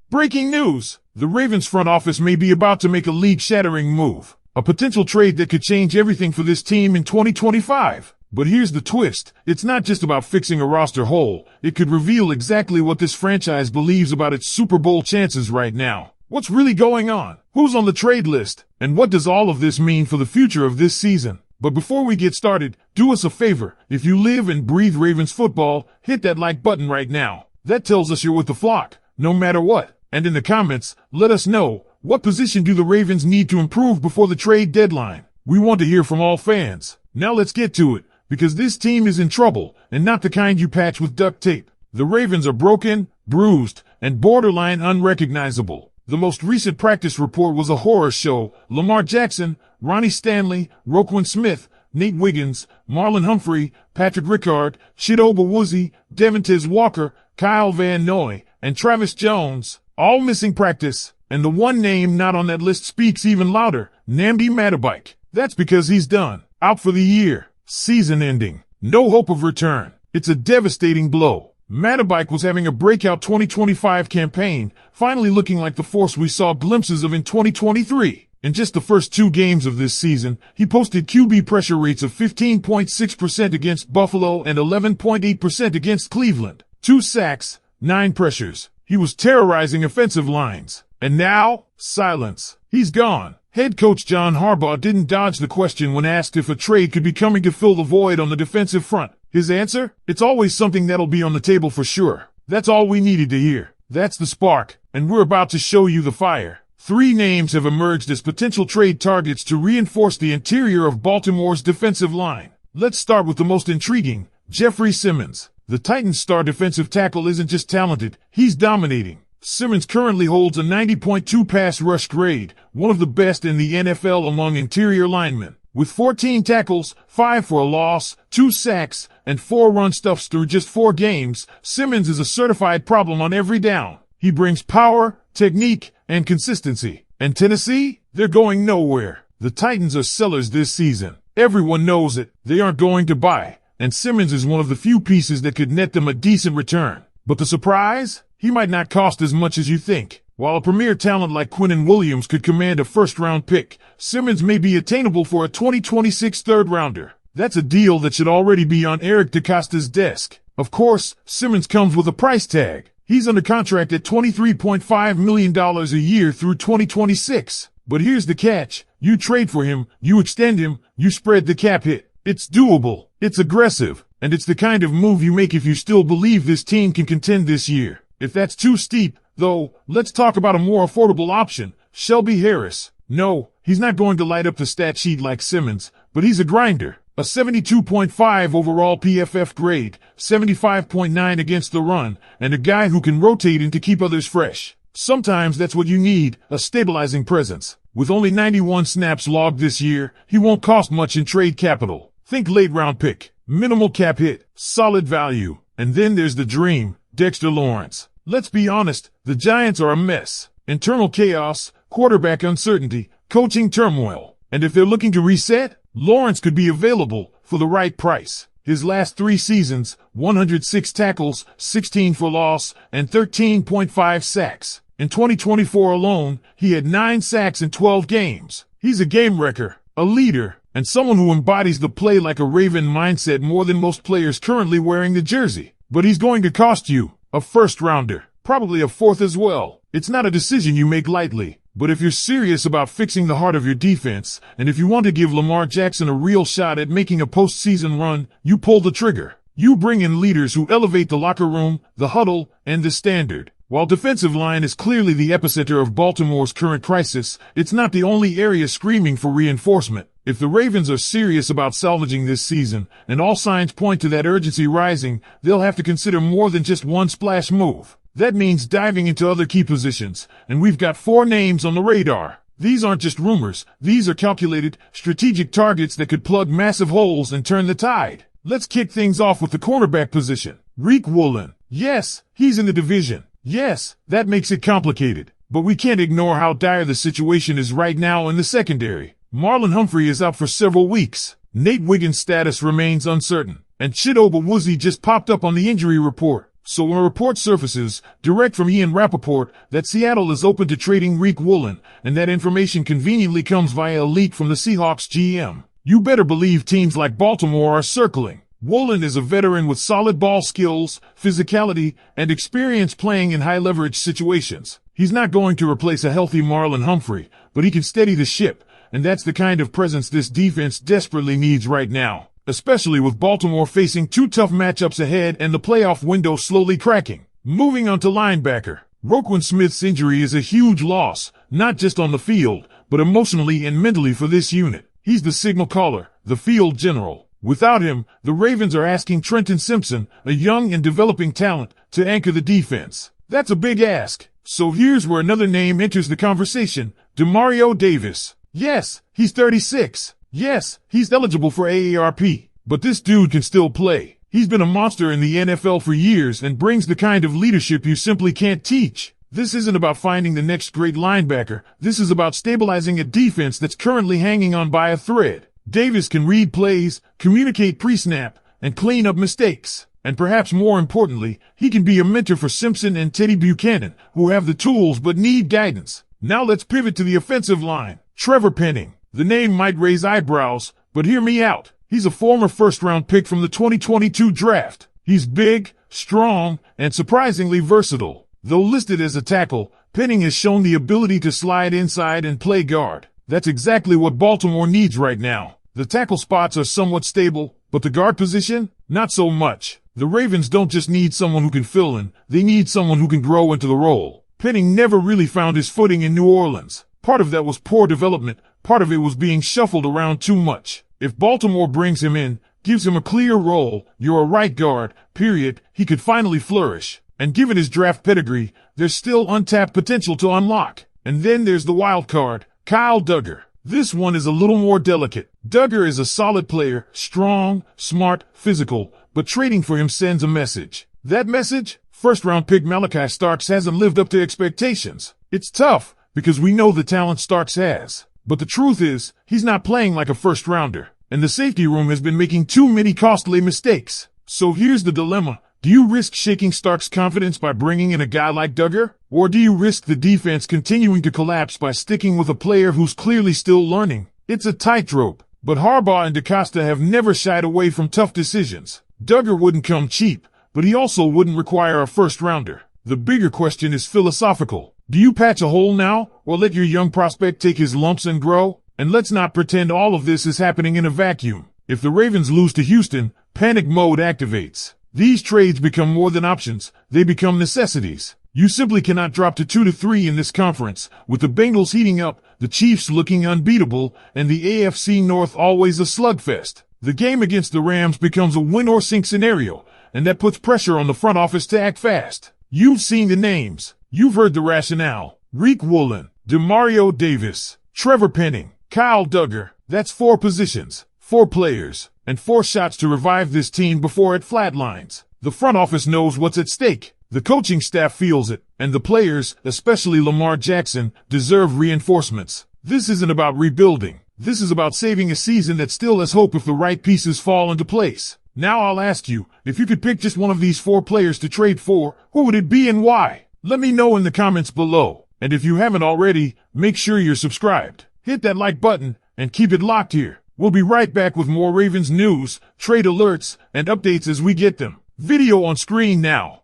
Breaking news! The Ravens front office may be about to make a league-shattering move. A potential trade that could change everything for this team in 2025. But here's the twist. It's not just about fixing a roster hole. It could reveal exactly what this franchise believes about its Super Bowl chances right now. What's really going on? Who's on the trade list? And what does all of this mean for the future of this season? But before we get started, do us a favor. If you live and breathe Ravens football, hit that like button right now. That tells us you're with the flock, no matter what. And in the comments, let us know, what position do the Ravens need to improve before the trade deadline? We want to hear from all fans. Now let's get to it, because this team is in trouble, and not the kind you patch with duct tape. The Ravens are broken, bruised, and borderline unrecognizable. The most recent practice report was a horror show. Lamar Jackson, Ronnie Stanley, Roquan Smith, Nate Wiggins, Marlon Humphrey, Patrick Ricard, Chidobe Awuzie, Devontae Walker, Kyle Van Noy, and Travis Jones, all missing practice. And the one name not on that list speaks even louder, Nnamdi Madubuike. That's because he's done. Out for the year. Season ending. No hope of return. It's a devastating blow. Madubuike was having a breakout 2025 campaign, finally looking like the force we saw glimpses of in 2023. In just the first 2 games of this season, he posted QB pressure rates of 15.6% against Buffalo and 11.8% against Cleveland. 2 sacks, 9 pressures. He was terrorizing offensive lines. And now, silence. He's gone. Head coach John Harbaugh didn't dodge the question when asked if a trade could be coming to fill the void on the defensive front. His answer? It's always something that'll be on the table for sure. That's all we needed to hear. That's the spark, and we're about to show you the fire. 3 names have emerged as potential trade targets to reinforce the interior of Baltimore's defensive line. Let's start with the most intriguing, Jeffrey Simmons. The Titans' star defensive tackle isn't just talented, he's dominating. Simmons currently holds a 90.2 pass rush grade, one of the best in the NFL among interior linemen. With 14 tackles, 5 for a loss, 2 sacks, and 4 run stuffs through just 4 games, Simmons is a certified problem on every down. He brings power, technique, and consistency. And Tennessee? They're going nowhere. The Titans are sellers this season. Everyone knows it. They aren't going to buy. And Simmons is one of the few pieces that could net them a decent return. But the surprise? He might not cost as much as you think. While a premier talent like Quinnen Williams could command a first-round pick, Simmons may be attainable for a 2026 third-rounder. That's a deal that should already be on Eric DeCosta's desk. Of course, Simmons comes with a price tag. He's under contract at $23.5 million a year through 2026. But here's the catch. You trade for him, you extend him, you spread the cap hit. It's doable, it's aggressive, and it's the kind of move you make if you still believe this team can contend this year. If that's too steep, though, let's talk about a more affordable option, Shelby Harris. No, he's not going to light up the stat sheet like Simmons, but he's a grinder. A 72.5 overall PFF grade, 75.9 against the run, and a guy who can rotate in to keep others fresh. Sometimes that's what you need, a stabilizing presence. With only 91 snaps logged this year, he won't cost much in trade capital. Think late round pick, minimal cap hit, solid value. And then there's the dream, Dexter Lawrence. Let's be honest, the Giants are a mess. Internal chaos, quarterback uncertainty, coaching turmoil. And if they're looking to reset, Lawrence could be available for the right price. His last 3 seasons, 106 tackles, 16 for loss, and 13.5 sacks. In 2024 alone, he had 9 sacks in 12 games. He's a game wrecker, a leader, and someone who embodies the play like a Raven mindset more than most players currently wearing the jersey. But he's going to cost you a first-rounder, probably a 4th as well. It's not a decision you make lightly. But if you're serious about fixing the heart of your defense, and if you want to give Lamar Jackson a real shot at making a postseason run, you pull the trigger. You bring in leaders who elevate the locker room, the huddle, and the standard. While defensive line is clearly the epicenter of Baltimore's current crisis, it's not the only area screaming for reinforcement. If the Ravens are serious about salvaging this season, and all signs point to that urgency rising, they'll have to consider more than just one splash move. That means diving into other key positions, and we've got 4 names on the radar. These aren't just rumors, these are calculated, strategic targets that could plug massive holes and turn the tide. Let's kick things off with the cornerback position. Riq Woolen. Yes, he's in the division. Yes, that makes it complicated. But we can't ignore how dire the situation is right now in the secondary. Marlon Humphrey is out for several weeks. Nate Wiggins' status remains uncertain. And Chidobe Awuzie just popped up on the injury report. So when a report surfaces, direct from Ian Rappaport, that Seattle is open to trading Rick Woolen, and that information conveniently comes via a leak from the Seahawks GM, you better believe teams like Baltimore are circling. Woolen is a veteran with solid ball skills, physicality, and experience playing in high-leverage situations. He's not going to replace a healthy Marlon Humphrey, but he can steady the ship, and that's the kind of presence this defense desperately needs right now, especially with Baltimore facing two tough matchups ahead and the playoff window slowly cracking. Moving on to linebacker. Roquan Smith's injury is a huge loss, not just on the field, but emotionally and mentally for this unit. He's the signal caller, the field general. Without him, the Ravens are asking Trenton Simpson, a young and developing talent, to anchor the defense. That's a big ask. So here's where another name enters the conversation, Demario Davis. Yes, he's 36. Yes, he's eligible for AARP. But this dude can still play. He's been a monster in the NFL for years and brings the kind of leadership you simply can't teach. This isn't about finding the next great linebacker. This is about stabilizing a defense that's currently hanging on by a thread. Davis can read plays, communicate pre-snap, and clean up mistakes. And perhaps more importantly, he can be a mentor for Simpson and Teddy Buchanan, who have the tools but need guidance. Now let's pivot to the offensive line. Trevor Penning. The name might raise eyebrows, but hear me out. He's a former first-round pick from the 2022 draft. He's big, strong, and surprisingly versatile. Though listed as a tackle, Penning has shown the ability to slide inside and play guard. That's exactly what Baltimore needs right now. The tackle spots are somewhat stable, but the guard position? Not so much. The Ravens don't just need someone who can fill in, they need someone who can grow into the role. Penning never really found his footing in New Orleans. Part of that was poor development, part of it was being shuffled around too much. If Baltimore brings him in, gives him a clear role, you're a right guard, period, he could finally flourish. And given his draft pedigree, there's still untapped potential to unlock. And then there's the wild card, Kyle Duggar. This one is a little more delicate. Duggar is a solid player, strong, smart, physical, but trading for him sends a message. That message? First-round pick Malachi Starks hasn't lived up to expectations. It's tough, because we know the talent Starks has. But the truth is, he's not playing like a first-rounder, and the safety room has been making too many costly mistakes. So here's the dilemma. Do you risk shaking Starks' confidence by bringing in a guy like Duggar? Or do you risk the defense continuing to collapse by sticking with a player who's clearly still learning? It's a tightrope, but Harbaugh and DeCosta have never shied away from tough decisions. Duggar wouldn't come cheap, but he also wouldn't require a first-rounder. The bigger question is philosophical. Do you patch a hole now, or let your young prospect take his lumps and grow? And let's not pretend all of this is happening in a vacuum. If the Ravens lose to Houston, panic mode activates. These trades become more than options, they become necessities. You simply cannot drop to 2-3 in this conference, with the Bengals heating up, the Chiefs looking unbeatable, and the AFC North always a slugfest. The game against the Rams becomes a win-or-sink scenario, and that puts pressure on the front office to act fast. You've seen the names. You've heard the rationale. Rick Woolen, Demario Davis, Trevor Penning, Kyle Duggar. That's 4 positions, 4 players, and 4 shots to revive this team before it flatlines. The front office knows what's at stake. The coaching staff feels it, and the players, especially Lamar Jackson, deserve reinforcements. This isn't about rebuilding. This is about saving a season that still has hope if the right pieces fall into place. Now I'll ask you, if you could pick just one of these 4 players to trade for, who would it be and why? Let me know in the comments below. And if you haven't already, make sure you're subscribed. Hit that like button, and keep it locked here. We'll be right back with more Ravens news, trade alerts, and updates as we get them. Video on screen now.